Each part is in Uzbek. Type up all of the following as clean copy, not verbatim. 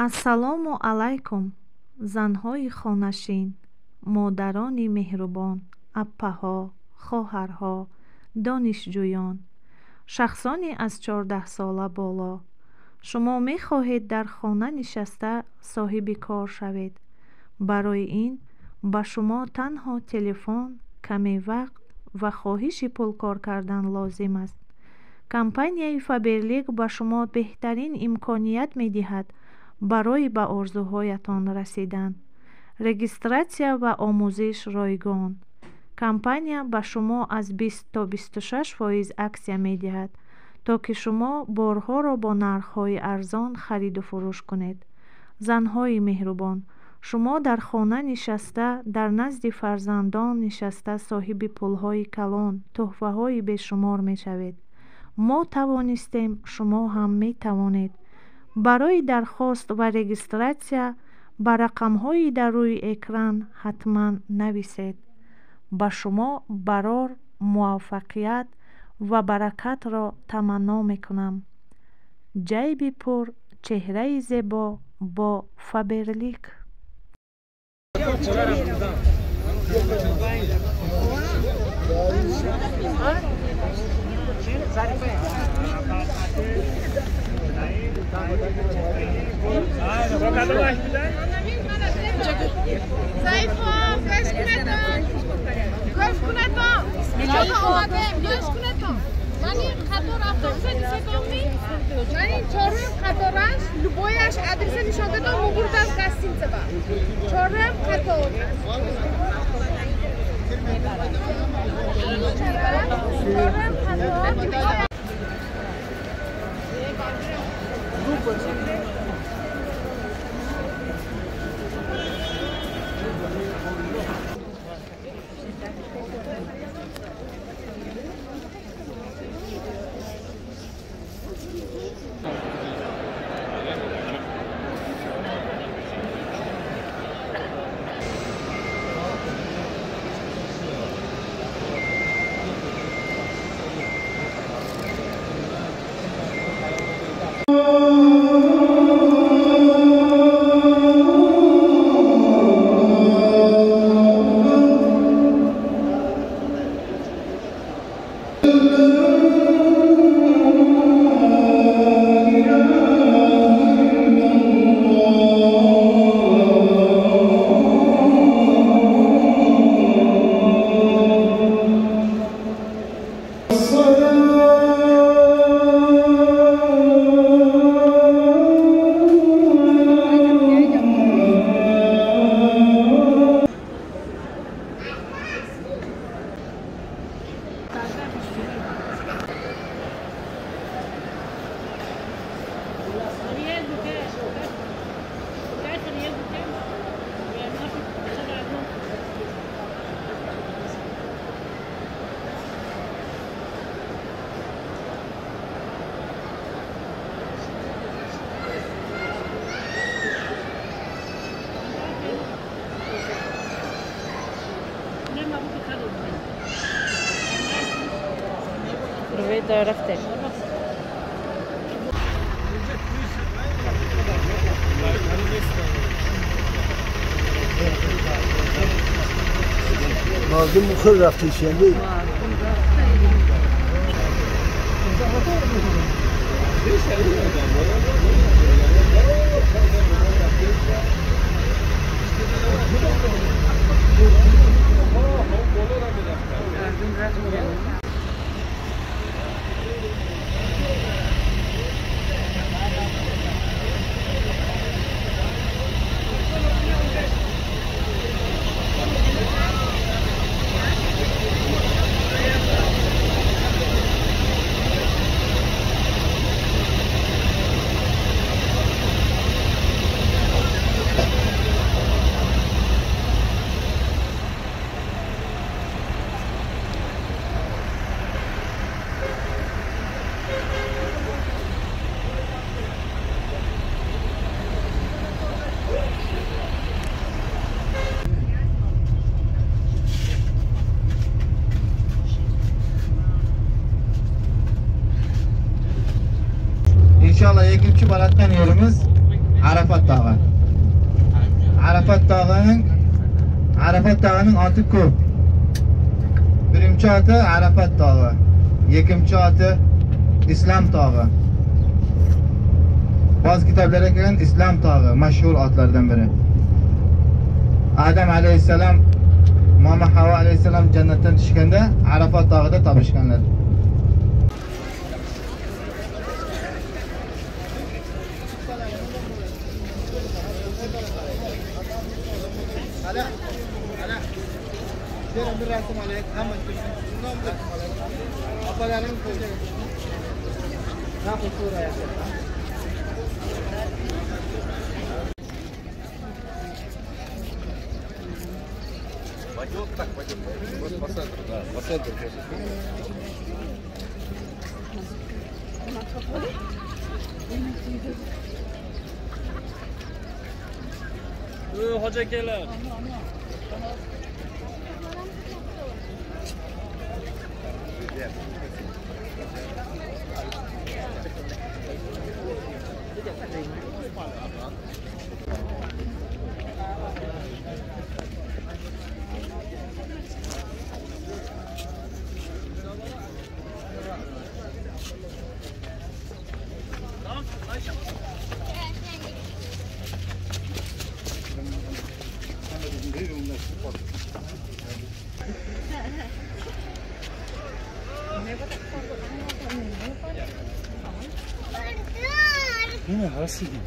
ассалому алайкум, занҳои хонашин, модарони меҳрубон, аппаҳо, хоҳарҳо, донишҷӯён, шахсони аз 14 сола боло. шумо мехоҳед дар хона нишаста соҳиби кор шавед. барои ин ба шумо танҳо телефон, каме вақт ва хоҳиши пулкор кардан лозим аст. компанияи Faberlic ба шумо беҳтарин имконият медиҳад барои ба орзуҳоятон расидан. регистратсия ва омӯзиш ройгон. компания ба шумо аз 20 то 26% аксия медиҳад, то ки шумо борҳоро бо нархҳои арзон хариду фурӯш кунед. занҳои меҳрубон, шумо дар хона нишаста, дар назди фарзандон нишаста соҳиби пулҳои калон, тӯҳфаҳои бешумор мешавед. мо тавонистем, шумо ҳам метавонед. барои дархост ва регистратсия ба рақамҳои дар рӯи экран ҳатман нависед. ба шумо барор, муваффақият ва баракатро таманно мекунам. ҷайби пур, чеҳраи зебо бо Faberlic. Любояш адреса нишон дадам, мугурдам гостинцева. Чорам қатор. رفته مردم مخیر رفته شنده Arafat Dağı. Arafat Dağı'nın adı ko'p. Birinchi adı Arafat Dağı. Ikkinchi adı İslam Dağı. Bazı kitaplara kelgan İslam Dağı mashhur otlardan biri. Adem aleyhisselam, Mama Hava aleyhisselam cennetten tushganda Arafat Dağı'da tabishganlar. Bir resim alayım, hemen apaların koyacağım. Ne kusura ya? Пойдет так, пойдет. Вот по центру, да, по центру. Hoca kelar. Yine hası gibi.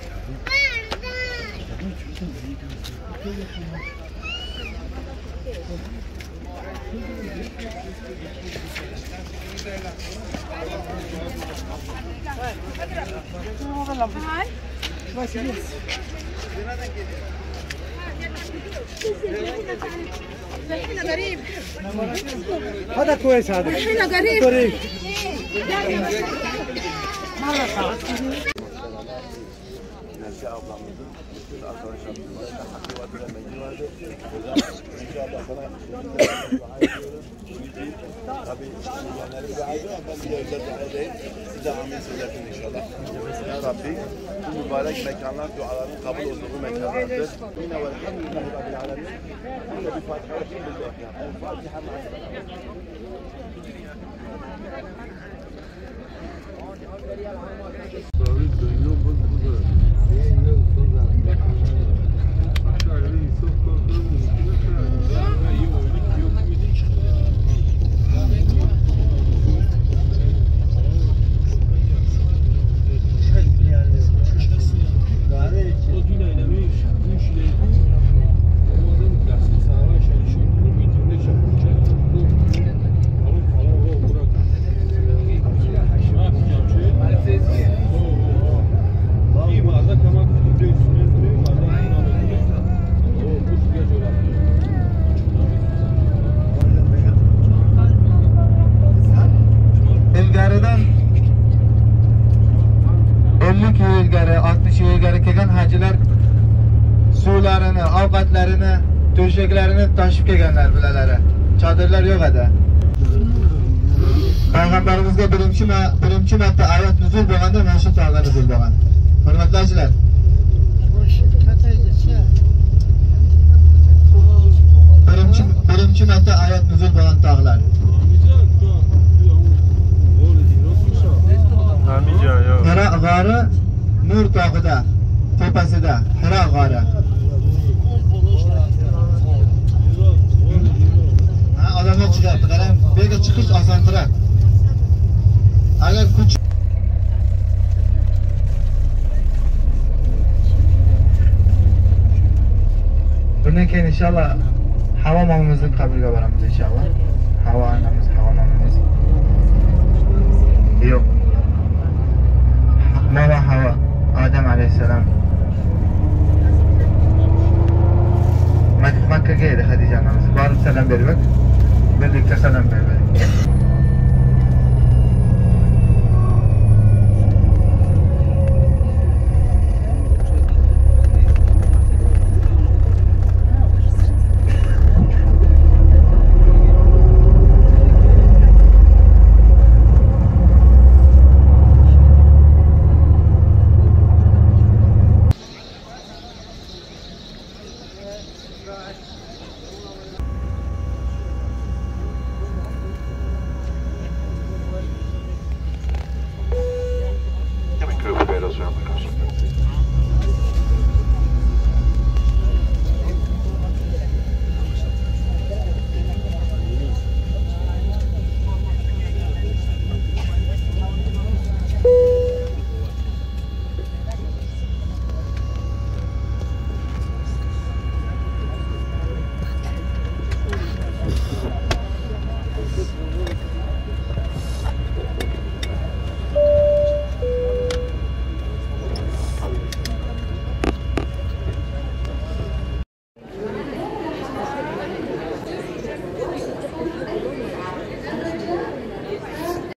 هذا كويس هذا. هنا قريب. Nezih ablamızın bütün arkadaşlarımızla hakikaten meclis vardı. İnşallah sana dua ediyorum. Tabii yiyenleri dua ediyorum. Ben bir de özel dua edeyim. Size amin söyletin inşallah. Ya Rabbi bu mübarek mekanlar duaların kabul olduğu mekanlardır. Yine ve elhamdülillahi rabbil alemin. Yine bir Fatiha billah. El Fatiha İlgaridan 50 yıl ilgari, 60 yıl ilgari kelgan hajilar suvlarini, ovqatlarini, to'shaklarini tashib kelganlar bilalari. Chodirlar yo'q edi. Payg'ambarimizga birinchi marta oyat nuzul bo'lganda mana shu tog'da nuzul bo'lgan. Hurmatli hajilar. Birinchi marta oyat nuzul bo'lgan tog'lar. Hira g'ori Nur tog'ida, tepasida Hira g'ori. Ha, odamlar chiqyapti. Qarang, bu yerga chiqish osonroq. Agar kuch bundan keyin inshaalloh Havo momimizning qabriga boramiz inshaalloh. Havo onamiz, Havo momimiz. Yo'q. Mama Hava, Adem aleyhisselam Makkaga edi Hadicha onamiz. Borib salom berib, birlikda salom berdik. Nasıl yapmak lazım?